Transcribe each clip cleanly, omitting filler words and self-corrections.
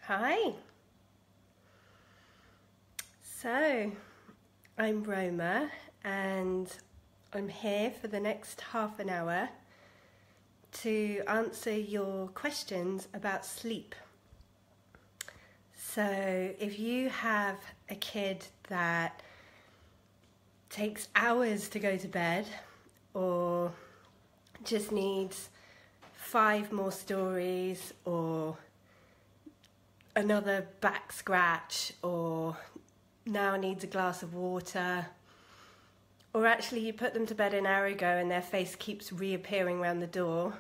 Hi. So, I'm Roma and I'm here for the next half an hour to answer your questions about sleep. So, if you have a kid that takes hours to go to bed or just needs 5 more stories or another back scratch or now needs a glass of water, or actually you put them to bed an hour ago and their face keeps reappearing around the door,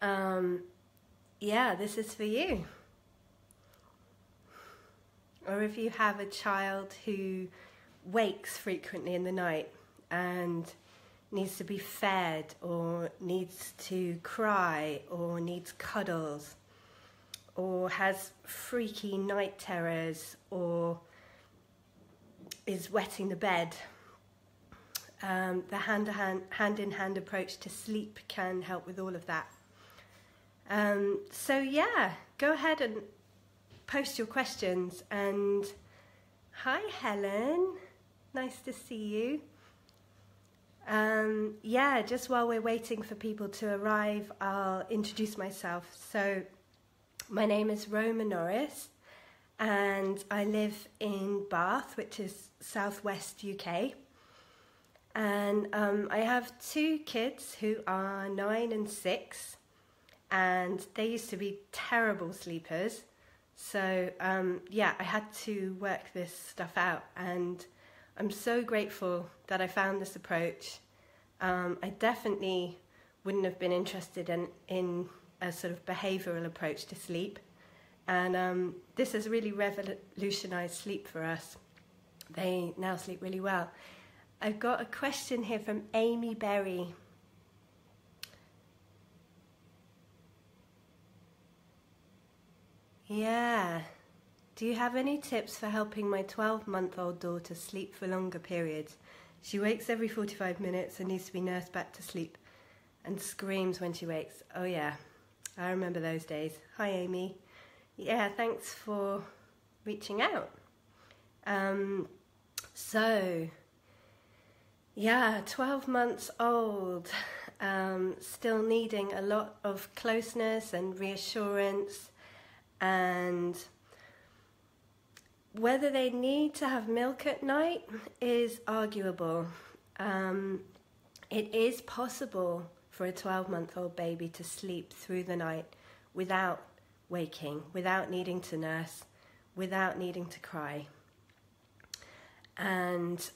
yeah, this is for you. Or if you have a child who wakes frequently in the night and needs to be fed or needs to cry or needs cuddles, or has freaky night terrors, or is wetting the bed, the hand-in-hand approach to sleep can help with all of that. So yeah, go ahead and post your questions. And hi Helen, nice to see you. Yeah, just while we're waiting for people to arrive, I'll introduce myself. So my name is Roma Norriss and I live in Bath, which is southwest UK. And I have 2 kids who are 9 and 6, and they used to be terrible sleepers. So yeah, I had to work this stuff out, and I'm so grateful that I found this approach. I definitely wouldn't have been interested in a sort of behavioural approach to sleep, and this has really revolutionised sleep for us. They now sleep really well. I've got a question here from Amy Berry. Yeah, do you have any tips for helping my 12-month-old daughter sleep for longer periods? She wakes every 45 minutes and needs to be nursed back to sleep and screams when she wakes. Oh yeah, I remember those days. Hi Amy. Yeah, thanks for reaching out. So, yeah, 12 months old, still needing a lot of closeness and reassurance, and whether they need to have milk at night is arguable. It is possible for a 12-month-old baby to sleep through the night without waking, without needing to nurse, without needing to cry. And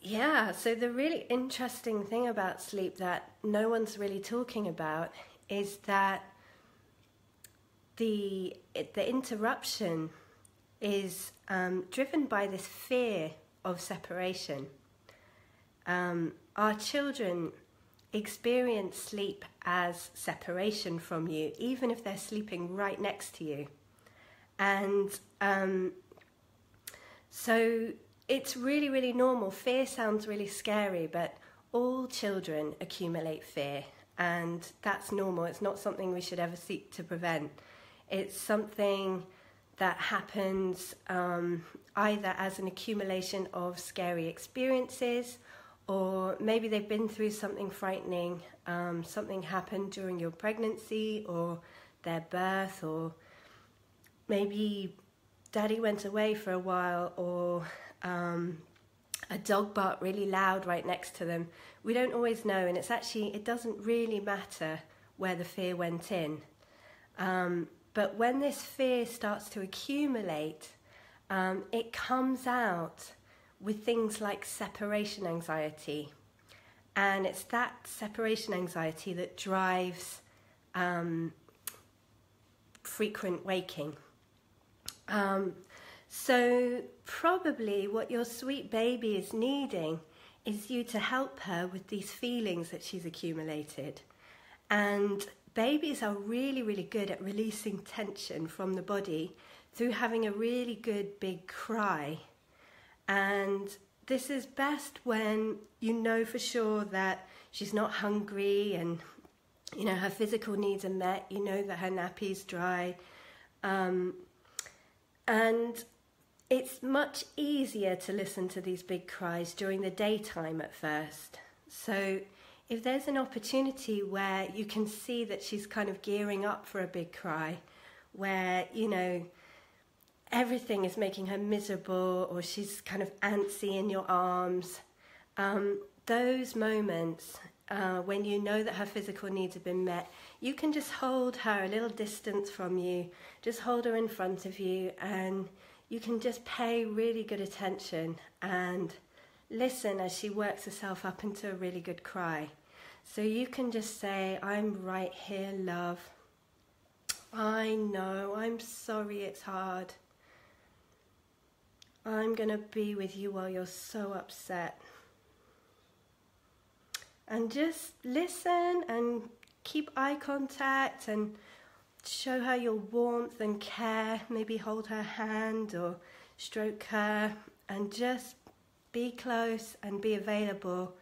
yeah, so the really interesting thing about sleep that no one's really talking about is that the interruption is driven by this fear of separation. Our children experience sleep as separation from you, even if they're sleeping right next to you. And so it's really, really normal. Fear sounds really scary, but all children accumulate fear, and that's normal. It's not something we should ever seek to prevent. It's something that happens either as an accumulation of scary experiences, or maybe they've been through something frightening, something happened during your pregnancy or their birth, or maybe daddy went away for a while, or a dog barked really loud right next to them. We don't always know, and it doesn't really matter where the fear went in. But when this fear starts to accumulate, it comes out with things like separation anxiety. And it's that separation anxiety that drives frequent waking. So probably what your sweet baby is needing is you to help her with these feelings that she's accumulated. And babies are really, really good at releasing tension from the body through having a really good big cry. And this is best when you know for sure that she's not hungry and You know, her physical needs are met. You know that her nappy's dry. And it's much easier to listen to these big cries during the daytime at first. So if there's an opportunity where you can see that she's kind of gearing up for a big cry, where, you know, everything is making her miserable, or she's kind of antsy in your arms, those moments when you know that her physical needs have been met, you can just hold her a little distance from you, just hold her in front of you, and you can just pay really good attention and listen as she works herself up into a really good cry. So you can just say, "I'm right here, love. I know, I'm sorry it's hard. I'm going to be with you while you're so upset." And just listen and keep eye contact and show her your warmth and care. Maybe hold her hand or stroke her, and just be close and be available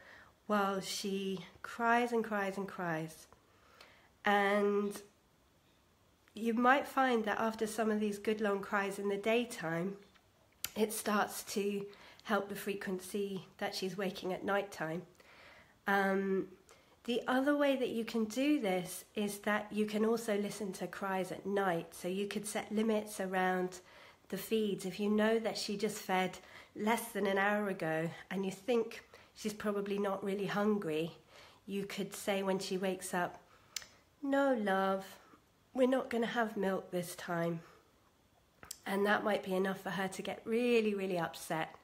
while she cries and cries and cries. And you might find that after some of these good long cries in the daytime, it starts to help the frequency that she's waking at nighttime. The other way that you can do this is that you can also listen to cries at night. So you could set limits around the feeds. If you know that she just fed less than an hour ago and you think she's probably not really hungry, you could say when she wakes up, "No, love, we're not going to have milk this time." And that might be enough for her to get really, really upset.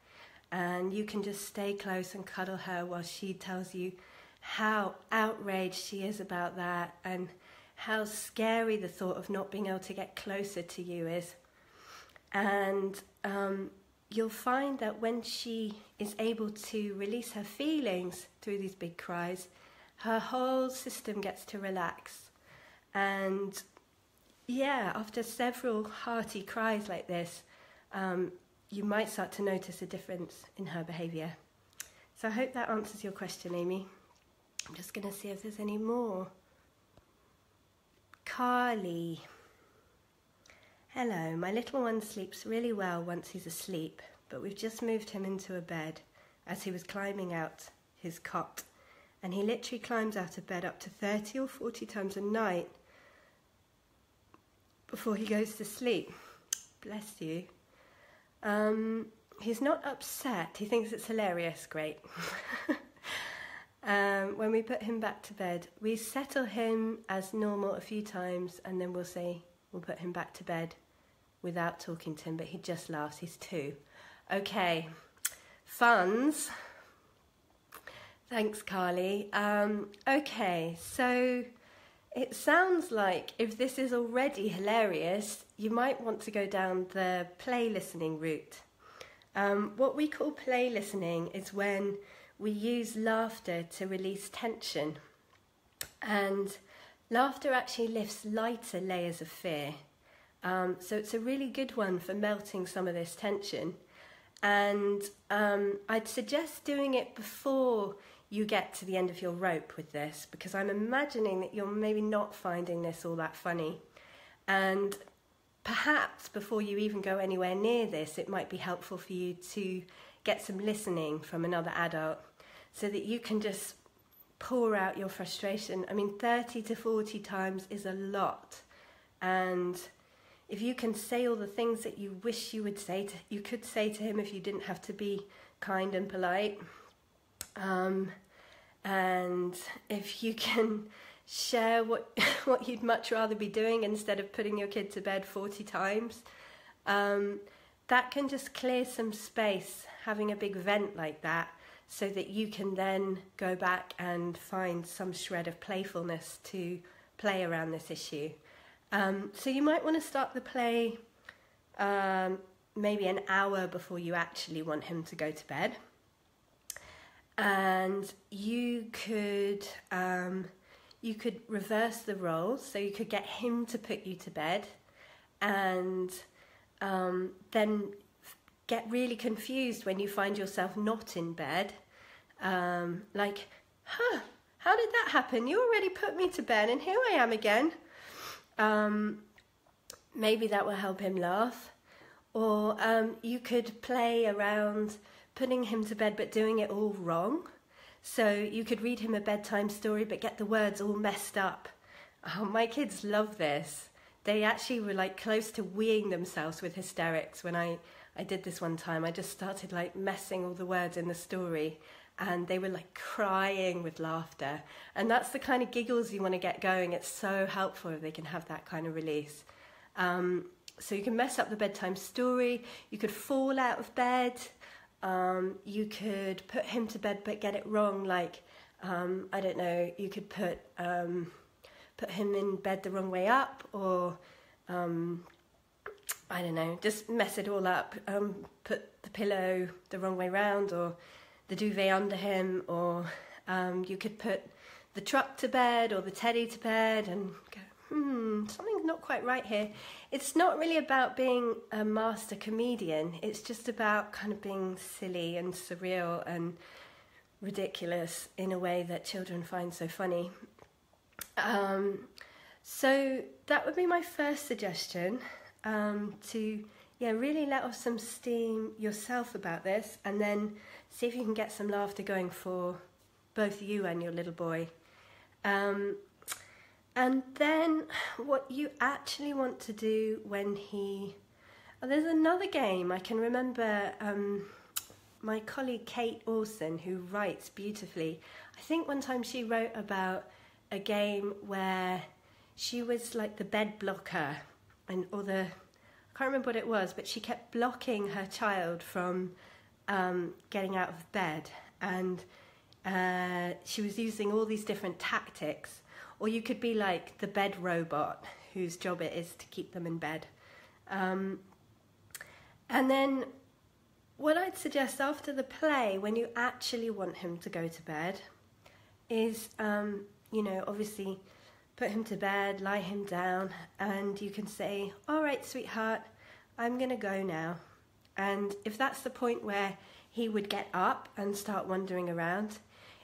And you can just stay close and cuddle her while she tells you how outraged she is about that and how scary the thought of not being able to get closer to you is. And you'll find that when she is able to release her feelings through these big cries, her whole system gets to relax. And yeah, after several hearty cries like this, you might start to notice a difference in her behaviour. So I hope that answers your question, Amy. I'm just going to see if there's any more. Carly. Hello, my little one sleeps really well once he's asleep, but we've just moved him into a bed as he was climbing out his cot. And he literally climbs out of bed up to 30 or 40 times a night before he goes to sleep. Bless you. He's not upset. He thinks it's hilarious. Great. When we put him back to bed, we settle him as normal a few times, and then we'll say we'll put him back to bed without talking to him, but he just laughs. He's 2. Okay. Funds. Thanks, Carly. Okay, so it sounds like if this is already hilarious, you might want to go down the play listening route. What we call play listening is when we use laughter to release tension. And laughter actually lifts lighter layers of fear. So it's a really good one for melting some of this tension. And I'd suggest doing it before you get to the end of your rope with this, because I'm imagining that you're maybe not finding this all that funny. And perhaps before you even go anywhere near this, it might be helpful for you to get some listening from another adult so that you can just pour out your frustration. I mean, 30 to 40 times is a lot. And if you can say all the things that you wish you would say, you could say to him if you didn't have to be kind and polite. And if you can share what you'd much rather be doing instead of putting your kid to bed 40 times, that can just clear some space, having a big vent like that, so that you can then go back and find some shred of playfulness to play around this issue. So you might want to start the play maybe an hour before you actually want him to go to bed. And you could reverse the roles, so you could get him to put you to bed, and then get really confused when you find yourself not in bed, like, how did that happen? You already put me to bed and here I am again. Maybe that will help him laugh. Or you could play around putting him to bed but doing it all wrong. So you could read him a bedtime story but get the words all messed up. Oh, my kids love this. They actually were like close to weeing themselves with hysterics when I did this one time. I just started like messing all the words in the story and they were like crying with laughter. And that's the kind of giggles you want to get going. It's so helpful if they can have that kind of release. So you can mess up the bedtime story. You could fall out of bed. You could put him to bed but get it wrong. Like, I don't know, you could put him in bed the wrong way up, or I don't know, just mess it all up. Put the pillow the wrong way round, or the duvet under him, or you could put the truck to bed or the teddy to bed and go, something's not quite right here. It's not really about being a master comedian. It's just about kind of being silly and surreal and ridiculous in a way that children find so funny. So that would be my first suggestion, to really let off some steam yourself about this, and then see if you can get some laughter going for both you and your little boy. And then what you actually want to do when there's another game. I can remember my colleague Kate Orson, who writes beautifully. I think one time she wrote about a game where she was like the bed blocker, I can't remember what it was, but she kept blocking her child from getting out of bed, and she was using all these different tactics. Or you could be like the bed robot, whose job it is to keep them in bed. And then what I'd suggest after the play, when you actually want him to go to bed, is obviously put him to bed, lie him down, and you can say, all right, sweetheart, I'm going to go now. And if that's the point where he would get up and start wandering around,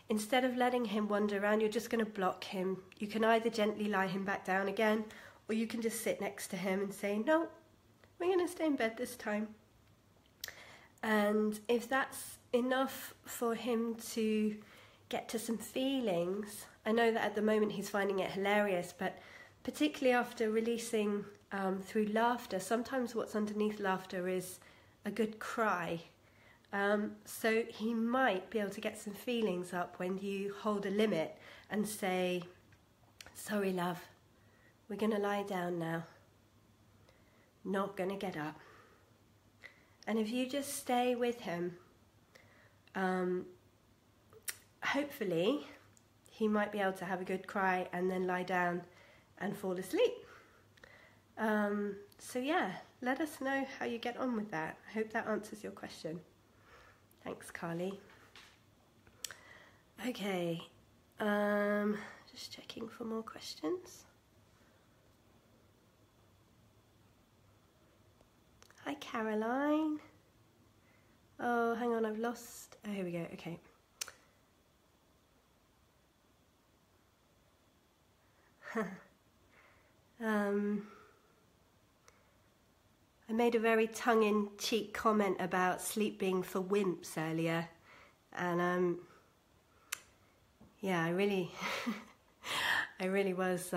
instead of letting him wander around, you're just going to block him. You can either gently lie him back down again, or you can just sit next to him and say, no, we're going to stay in bed this time. And if that's enough for him to get to some feelings, I know that at the moment he's finding it hilarious, but particularly after releasing through laughter, sometimes what's underneath laughter is a good cry. So he might be able to get some feelings up when you hold a limit and say, sorry love, we're going to lie down now, not going to get up. And if you just stay with him, hopefully he might be able to have a good cry and then lie down and fall asleep. So yeah, let us know how you get on with that. I hope that answers your question. Thanks, Carly. Okay, just checking for more questions. Hi, Caroline. Oh, hang on, I've lost... Oh, here we go, okay. I made a very tongue-in-cheek comment about sleep being for wimps earlier, and yeah, I really was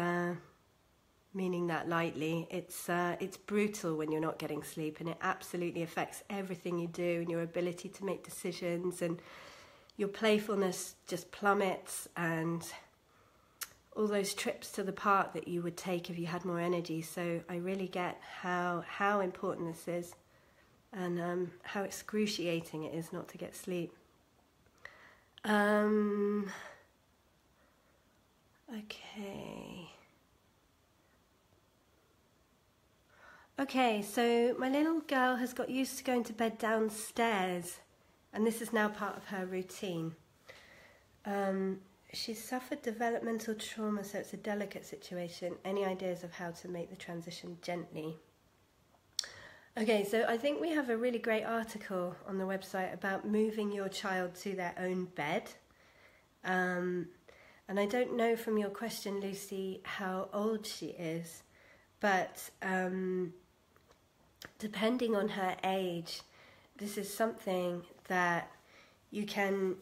meaning that lightly. It's brutal when you're not getting sleep, and it absolutely affects everything you do and your ability to make decisions, and your playfulness just plummets, and all those trips to the park that you would take if you had more energy. So I really get how important this is, and how excruciating it is not to get sleep. Okay, so my little girl has got used to going to bed downstairs, and this is now part of her routine. She's suffered developmental trauma, so it's a delicate situation. Any ideas of how to make the transition gently? Okay, so I think we have a really great article on the website about moving your child to their own bed. And And I don't know from your question, Lucy, how old she is, but depending on her age, this is something that you can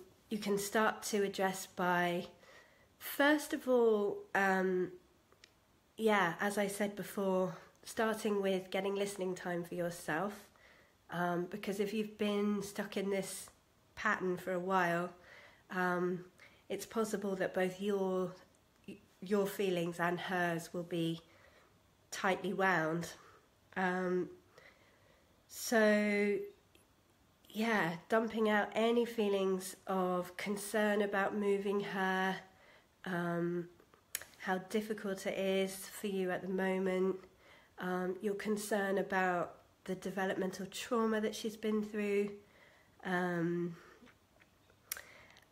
start to address by, first of all, as I said before, starting with getting listening time for yourself, because if you've been stuck in this pattern for a while, it's possible that both your feelings and hers will be tightly wound. Dumping out any feelings of concern about moving her, how difficult it is for you at the moment, your concern about the developmental trauma that she's been through. And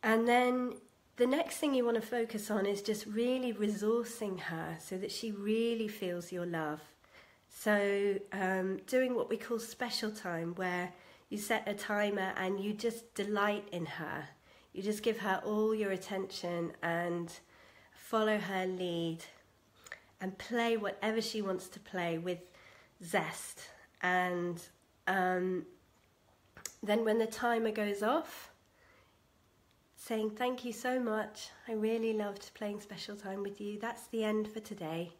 then the next thing you want to focus on is just really resourcing her so that she really feels your love. So doing what we call special time, where you set a timer and you just delight in her. You just give her all your attention and follow her lead and play whatever she wants to play with zest. And then when the timer goes off, saying, thank you so much, I really loved playing special time with you, that's the end for today.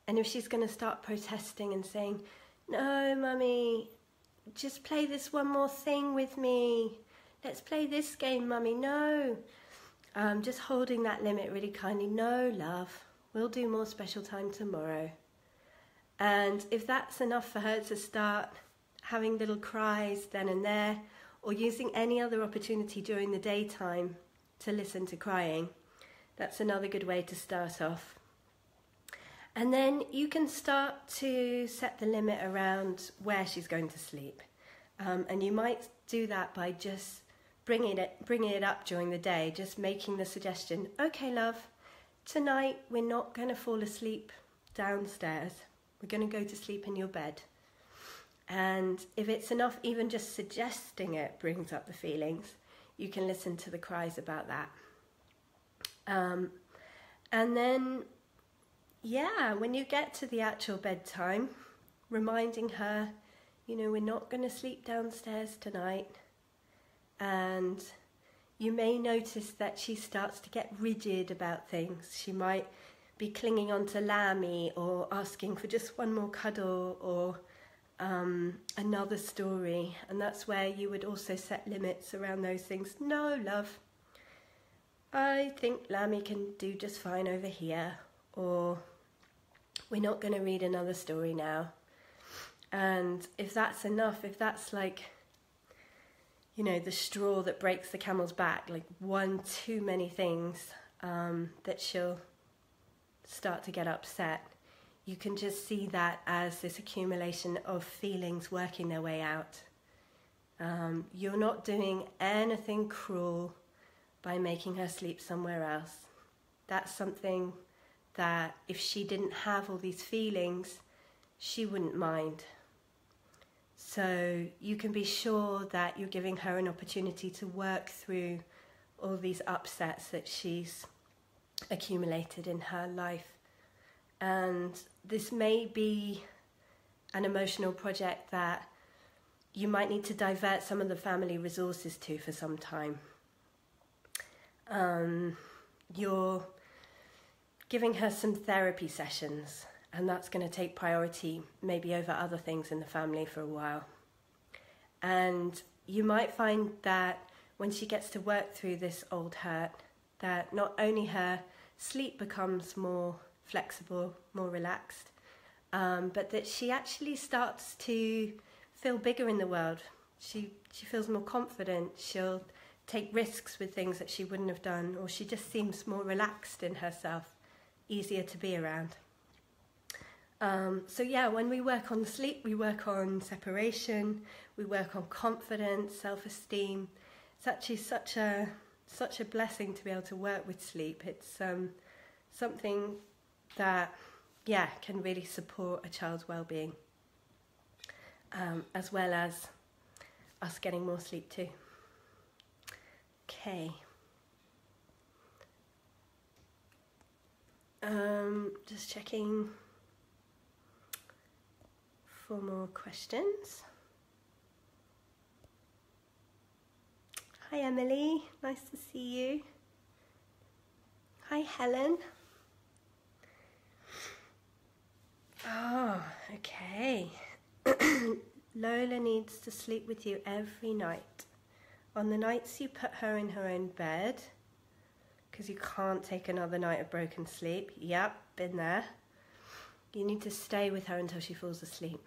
And if she's going to start protesting and saying, no, Mummy, just play this one more thing with me, let's play this game, Mummy, no. Just holding that limit really kindly, no, love, we'll do more special time tomorrow. And if that's enough for her to start having little cries then and there, or using any other opportunity during the daytime to listen to crying, that's another good way to start off. And then you can start to set the limit around where she's going to sleep. And you might do that by just bringing it up during the day, just making the suggestion, okay, love, tonight we're not going to fall asleep downstairs. We're going to go to sleep in your bed. And if it's enough, even just suggesting it brings up the feelings, you can listen to the cries about that. And then, when you get to the actual bedtime, reminding her, we're not going to sleep downstairs tonight. And you may notice that she starts to get rigid about things. She might be clinging on to Lammy or asking for just one more cuddle or another story, and that's where you would also set limits around those things. No, love, I think Lammy can do just fine over here, or we're not going to read another story now. And if that's enough, if that's like, the straw that breaks the camel's back, like one too many things that she'll start to get upset, you can just see that as this accumulation of feelings working their way out. You're not doing anything cruel by making her sleep somewhere else. That's something that if she didn't have all these feelings, she wouldn't mind. So you can be sure that you're giving her an opportunity to work through all these upsets that she's accumulated in her life. And this may be an emotional project that you might need to divert some of the family resources to for some time. You're giving her some therapy sessions, and that's going to take priority maybe over other things in the family for a while. And you might find that when she gets to work through this old hurt, that not only her sleep becomes more flexible, more relaxed, but that she actually starts to feel bigger in the world. She feels more confident. She'll take risks with things that she wouldn't have done, or she just seems more relaxed in herself, easier to be around. When we work on sleep, we work on separation, we work on confidence, self-esteem. It's actually such a blessing to be able to work with sleep. It's something that can really support a child's well-being, as well as us getting more sleep too. Okay. Just checking for more questions. Hi Emily, nice to see you. Hi Helen. Oh, okay. Lola needs to sleep with you every night. On the nights you put her in her own bed, because you can't take another night of broken sleep. Yep, been there. You need to stay with her until she falls asleep.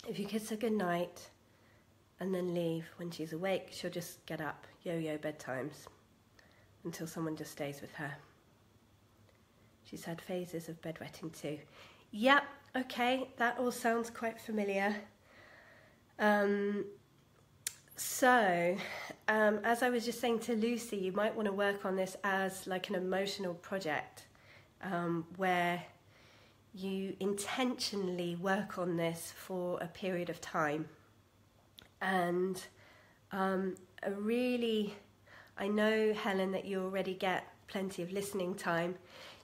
If you kiss her goodnight and then leave when she's awake, she'll just get up, yo-yo bedtimes, until someone just stays with her. She's had phases of bedwetting too. Yep, okay, that all sounds quite familiar. As I was just saying to Lucy, you might want to work on this as like an emotional project, where you intentionally work on this for a period of time. And I know, Helen, that you already get plenty of listening time.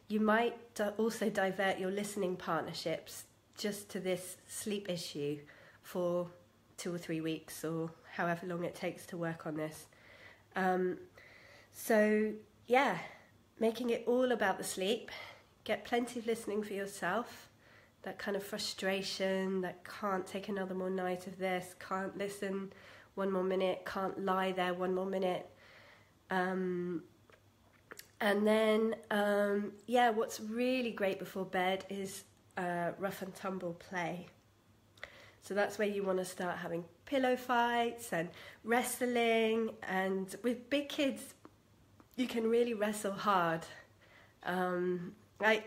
You might also divert your listening partnerships just to this sleep issue for 2 or 3 weeks, or however long it takes to work on this. Making it all about the sleep. Get plenty of listening for yourself. That kind of frustration, that can't take another more night of this, can't listen one more minute, can't lie there one more minute. What's really great before bed is rough and tumble play. So that's where you want to start having pillow fights and wrestling. And with big kids, you can really wrestle hard. I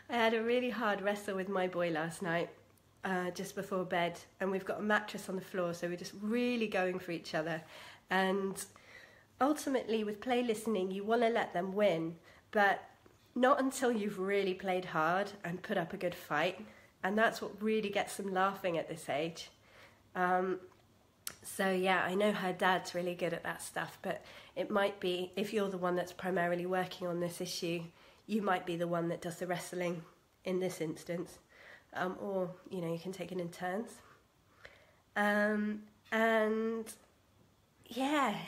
had a really hard wrestle with my boy last night, just before bed. And we've got a mattress on the floor, so we're just really going for each other. And ultimately, with play listening, you want to let them win, but not until you've really played hard and put up a good fight. And that's what really gets them laughing at this age. I know her dad's really good at that stuff, but it might be, if you're the one that's primarily working on this issue, you might be the one that does the wrestling in this instance. Or, you can take it in turns.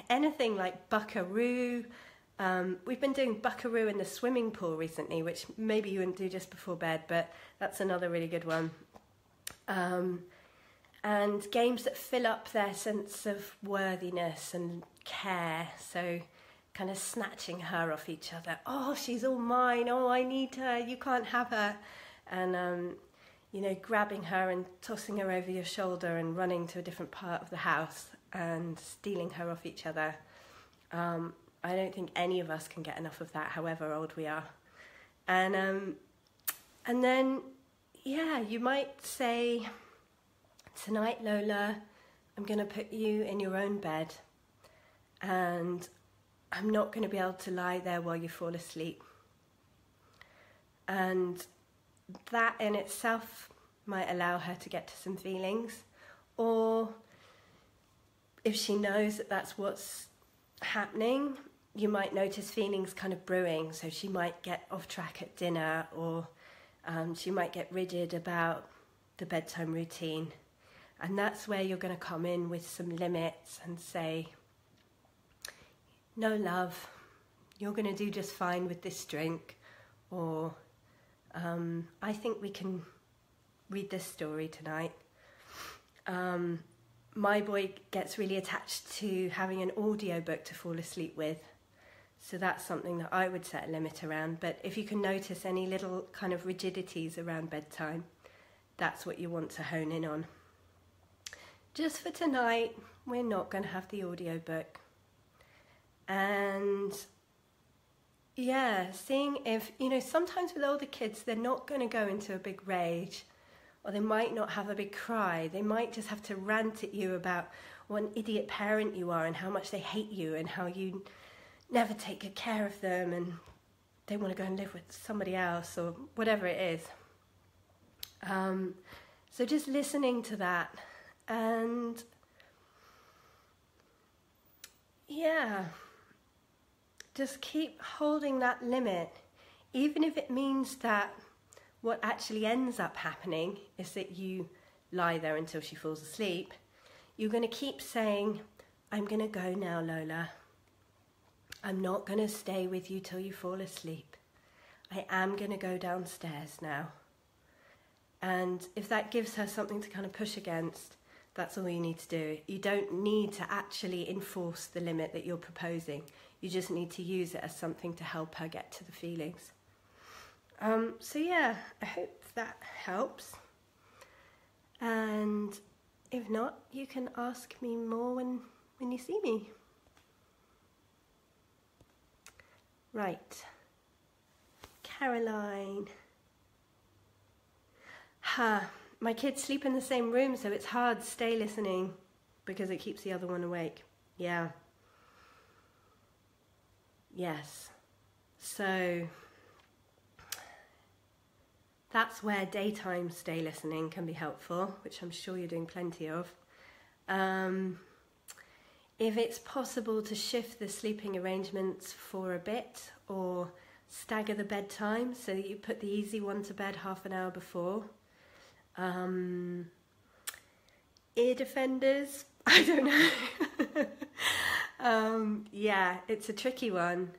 Anything like buckaroo. We've been doing buckaroo in the swimming pool recently, which maybe you wouldn't do just before bed, but that's another really good one. And games that fill up their sense of worthiness and care. So kind of snatching her off each other. Oh, she's all mine. Oh, I need her. You can't have her. And, grabbing her and tossing her over your shoulder and running to a different part of the house and stealing her off each other. I don't think any of us can get enough of that, however old we are. And then, you might say, tonight, Lola, I'm going to put you in your own bed, and I'm not going to be able to lie there while you fall asleep. And that in itself might allow her to get to some feelings. Or if she knows that that's what's happening, you might notice feelings kind of brewing. So she might get off track at dinner, or she might get rigid about the bedtime routine. And that's where you're going to come in with some limits and say, no, love, you're going to do just fine with this drink. Or I think we can read this story tonight. My boy gets really attached to having an audiobook to fall asleep with. So that's something that I would set a limit around. But if you can notice any little kind of rigidities around bedtime, that's what you want to hone in on. Just for tonight, we're not going to have the audiobook. And seeing if, sometimes with older kids, they're not going to go into a big rage, or they might not have a big cry. They might just have to rant at you about what an idiot parent you are and how much they hate you and how you never take good care of them and they want to go and live with somebody else or whatever it is. So just listening to that and just keep holding that limit, even if it means that what actually ends up happening is that you lie there until she falls asleep, you're going to keep saying, I'm going to go now, Lola. I'm not going to stay with you till you fall asleep. I am going to go downstairs now. And if that gives her something to kind of push against, that's all you need to do. You don't need to actually enforce the limit that you're proposing. You just need to use it as something to help her get to the feelings. So yeah, I hope that helps. And if not, you can ask me more when you see me. Right. Caroline. My kids sleep in the same room, so it's hard to stay listening because it keeps the other one awake. Yeah. Yes. So that's where daytime stay listening can be helpful, which I'm sure you're doing plenty of. If it's possible to shift the sleeping arrangements for a bit or stagger the bedtime so that you put the easy one to bed half an hour before. Ear defenders, I don't know. Yeah, it's a tricky one.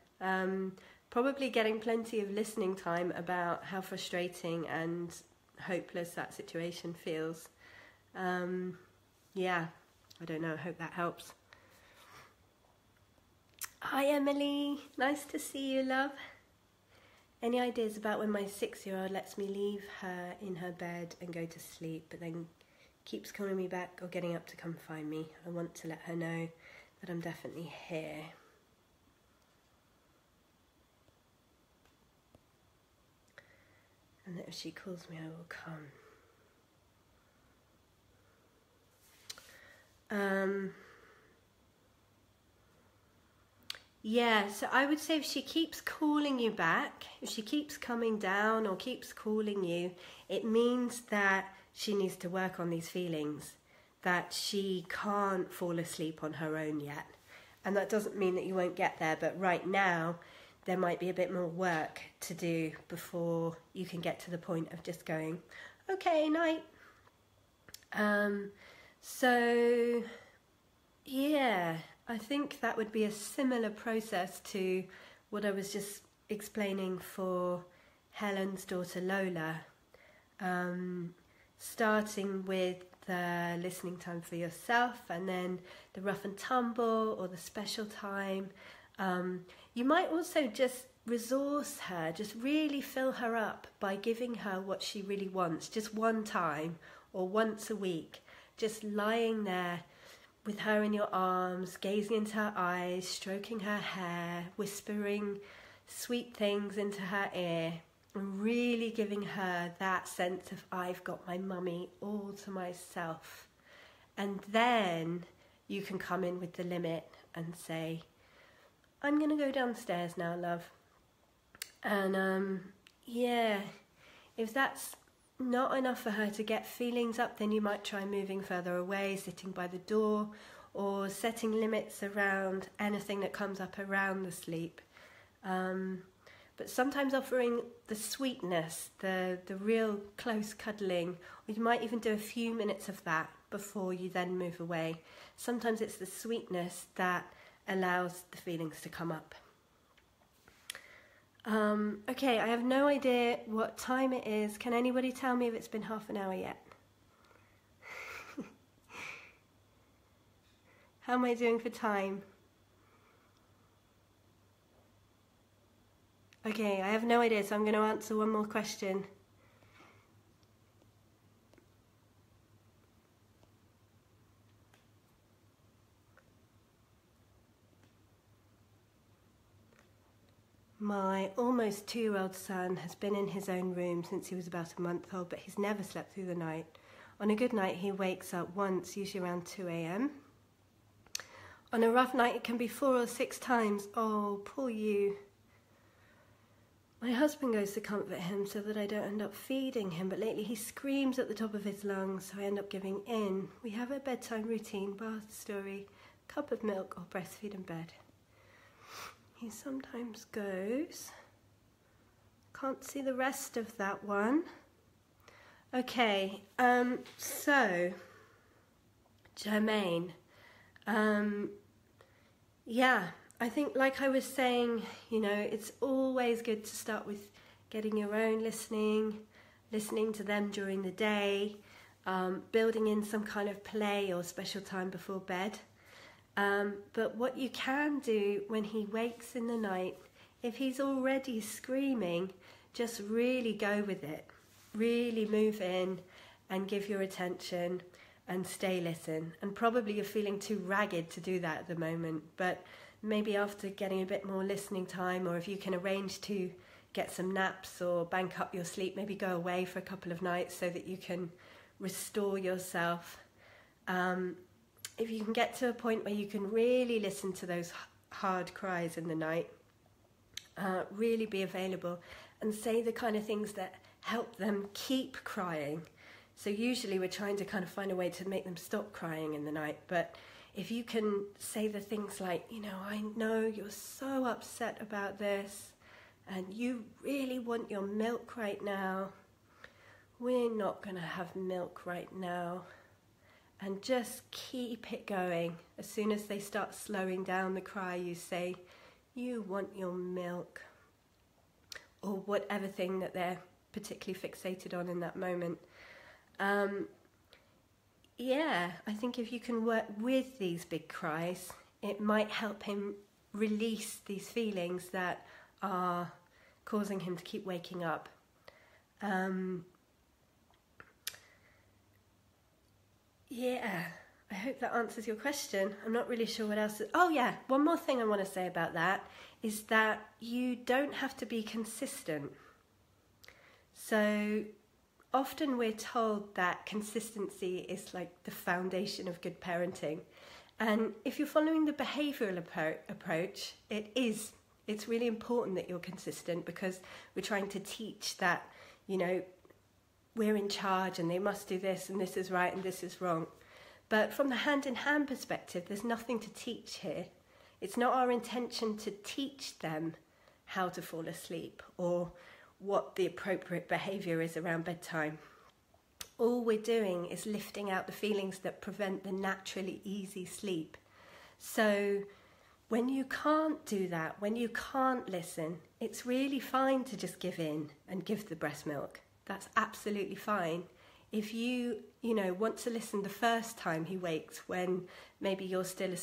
Probably getting plenty of listening time about how frustrating and hopeless that situation feels. Yeah, I don't know, I hope that helps. Hi Emily, nice to see you, love. Any ideas about when my 6-year-old lets me leave her in her bed and go to sleep, but then keeps calling me back or getting up to come find me? I want to let her know that I'm definitely here. And that if she calls me, I will come. Yeah, so I would say if she keeps calling you back, if she keeps coming down or keeps calling you, it means that she needs to work on these feelings, that she can't fall asleep on her own yet. And that doesn't mean that you won't get there, but right now there might be a bit more work to do before you can get to the point of just going, okay, night. So, yeah, I think that would be a similar process to what I was just explaining for Helen's daughter Lola. Starting with the listening time for yourself and then the rough and tumble or the special time. You might also just resource her, just really fill her up by giving her what she really wants, just one time or once a week, just lying there with her in your arms, gazing into her eyes, stroking her hair, whispering sweet things into her ear, and really giving her that sense of I've got my mummy all to myself. And then you can come in with the limit and say, I'm going to go downstairs now, love. And yeah, if that's not enough for her to get feelings up, then you might try moving further away, sitting by the door, or setting limits around anything that comes up around the sleep. But sometimes offering the sweetness, the real close cuddling, or you might even do a few minutes of that before you then move away. Sometimes it's the sweetness that allows the feelings to come up. Okay, I have no idea what time it is. Can anybody tell me if it's been half an hour yet? How am I doing for time? Okay, I have no idea, so I'm going to answer one more question. My almost 2-year-old son has been in his own room since he was about a month old, but he's never slept through the night. On a good night, he wakes up once, usually around 2 a.m. On a rough night, it can be 4 or 6 times. Oh, poor you. My husband goes to comfort him so that I don't end up feeding him, but lately he screams at the top of his lungs, so I end up giving in. We have a bedtime routine, bath story, cup of milk, or breastfeed in bed. He sometimes goes can't see the rest of that one. Okay, so Jermaine, yeah, I think like I was saying, you know, it's always good to start with getting your own listening to them during the day, building in some kind of play or special time before bed. But what you can do when he wakes in the night, if he's already screaming, just really go with it. Really move in and give your attention and listen. And probably you're feeling too ragged to do that at the moment, but maybe after getting a bit more listening time, or if you can arrange to get some naps or bank up your sleep, maybe go away for a couple of nights so that you can restore yourself. If you can get to a point where you can really listen to those hard cries in the night, really be available and say the kind of things that help them keep crying. So usually we're trying to kind of find a way to make them stop crying in the night, but if you can say the things like, you know, I know you're so upset about this and you really want your milk right now. We're not going to have milk right now. And just keep it going. As soon as they start slowing down the cry, you say, you want your milk. Or whatever thing that they're particularly fixated on in that moment. Yeah, I think if you can work with these big cries, it might help him release these feelings that are causing him to keep waking up. Yeah, I hope that answers your question. I'm not really sure what else. Oh yeah, one more thing I want to say about that is that you don't have to be consistent. So often we're told that consistency is like the foundation of good parenting. And if you're following the behavioural approach, it's really important that you're consistent, because we're trying to teach that, you know, we're in charge and they must do this and this is right and this is wrong. But from the hand-in-hand perspective, there's nothing to teach here. It's not our intention to teach them how to fall asleep or what the appropriate behaviour is around bedtime. All we're doing is lifting out the feelings that prevent the naturally easy sleep. So when you can't do that, when you can't listen, it's really fine to just give in and give the breast milk. That's absolutely fine. If you want to listen the first time he wakes, when maybe you're still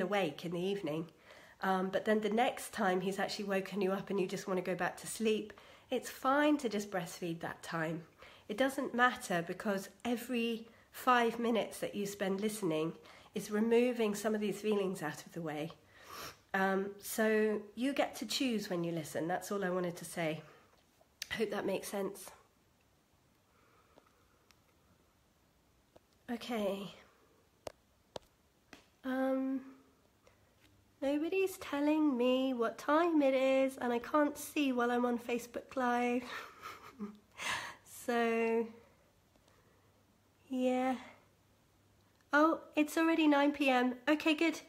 awake in the evening, but then the next time he's actually woken you up and you just want to go back to sleep, it's fine to just breastfeed that time. It doesn't matter, because every 5 minutes that you spend listening is removing some of these feelings out of the way. So you get to choose when you listen. That's all I wanted to say. I hope that makes sense. Okay. Nobody's telling me what time it is, and I can't see while I'm on Facebook Live. So, yeah. Oh, it's already 9 p.m. Okay, good.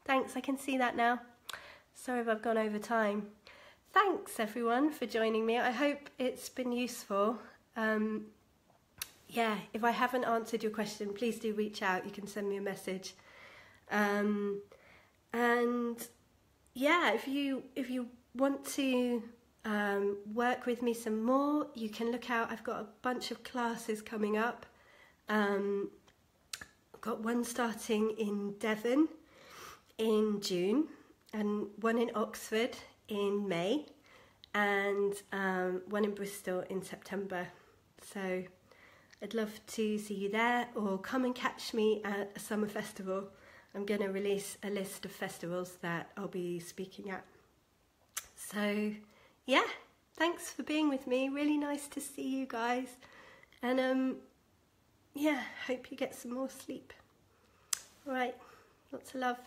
Thanks, I can see that now. Sorry if I've gone over time. Thanks everyone for joining me. I hope it's been useful. Yeah, if I haven't answered your question, please do reach out. You can send me a message. And yeah, if you want to work with me some more, you can look out. I've got a bunch of classes coming up. I've got one starting in Devon in June, and one in Oxford in May, and one in Bristol in September. So I'd love to see you there, or come and catch me at a summer festival. I'm going to release a list of festivals that I'll be speaking at. So yeah, thanks for being with me. Really nice to see you guys. And yeah, hope you get some more sleep. All right, lots of love.